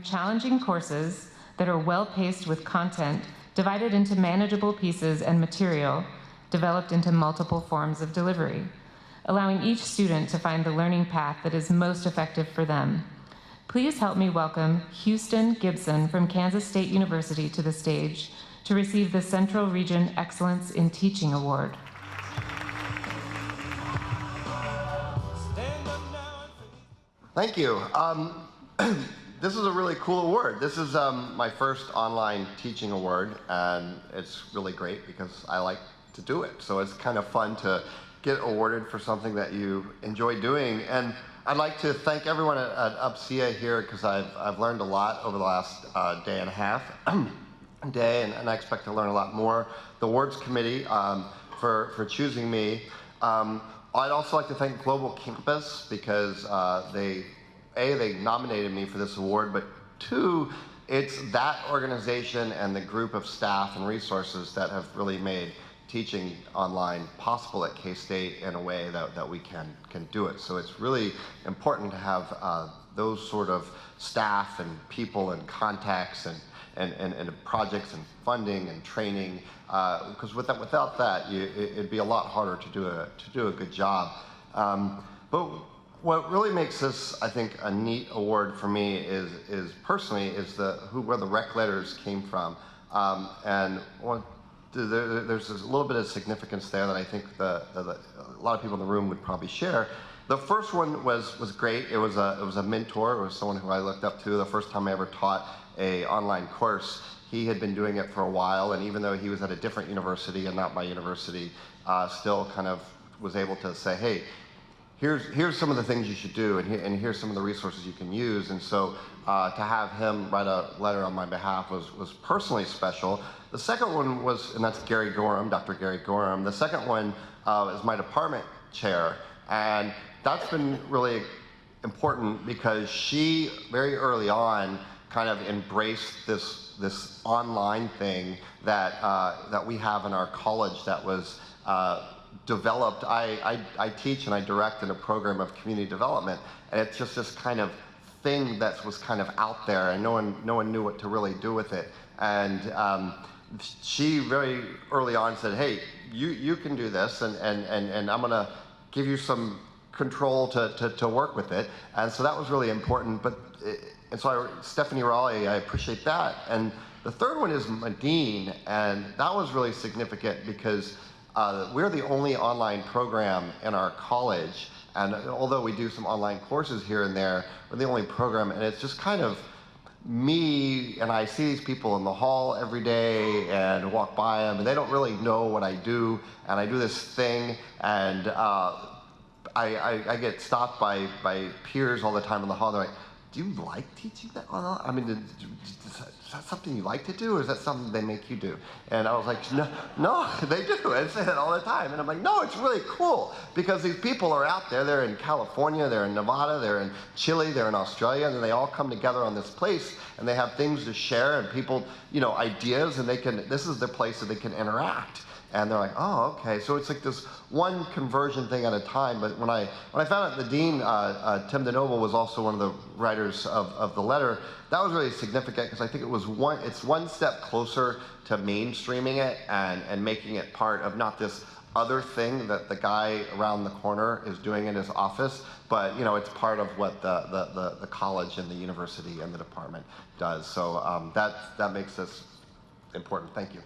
Challenging courses that are well-paced with content divided into manageable pieces and material developed into multiple forms of delivery, allowing each student to find the learning path that is most effective for them. Please help me welcome Huston Gibson from Kansas State University to the stage to receive the Central Region Excellence in Teaching Award. Thank you. This is a really cool award. This is my first online teaching award, and it's really great because I like to do it. So it's kind of fun to get awarded for something that you enjoy doing. And I'd like to thank everyone at UPCEA here because I've learned a lot over the last day and a half, and I expect to learn a lot more. The awards committee for choosing me. I'd also like to thank Global Campus because they nominated me for this award, but two, it's that organization and the group of staff and resources that have really made teaching online possible at K-State in a way that we can do it. So it's really important to have those sort of staff and people and contacts and projects and funding and training, because without that, it'd be a lot harder to do a good job. But what really makes this, I think, a neat award for me is personally where the rec letters came from, and there's a little bit of significance there that I think a lot of people in the room would probably share. The first one was great. It was a mentor. It was someone who I looked up to. The first time I ever taught an online course, he had been doing it for a while, and even though he was at a different university and not my university, still kind of was able to say, hey, here's some of the things you should do, and here's some of the resources you can use. And so to have him write a letter on my behalf was personally special. The second one was, and that's Gary Gorham, Dr. Gary Gorham. The second one is my department chair, and that's been really important because she very early on kind of embraced this online thing that we have in our college that was developed. I teach and I direct in a program of community development, and it's just this kind of thing that was kind of out there, and no one knew what to really do with it. And she very early on said, hey, you can do this, and I'm gonna give you some control to work with it. And so that was really important. And so Stephanie Raleigh, I appreciate that. And the third one is Madine, and that was really significant because we're the only online program in our college, and although we do some online courses here and there, we're the only program, and it's just kind of me, and I see these people in the hall every day and walk by them, and they don't really know what I do, and I do this thing, and I get stopped by peers all the time in the hall. They're like, do you like teaching that? I mean, is that something you like to do, or is that something they make you do? And I was like, no, they do. I say that all the time. And I'm like, no, it's really cool because these people are out there. They're in California, they're in Nevada, they're in Chile, they're in Australia, and they all come together on this place, and they have things to share and people, ideas, and this is the place that they can interact. And they're like, oh, okay. So it's like this one conversion thing at a time. But when I found out the dean, Tim DeNoble, was also one of the writers of the letter, that was really significant because I think it's one step closer to mainstreaming it and making it part of not this other thing that the guy around the corner is doing in his office, but it's part of what the college and the university and the department does. So that makes this important. Thank you.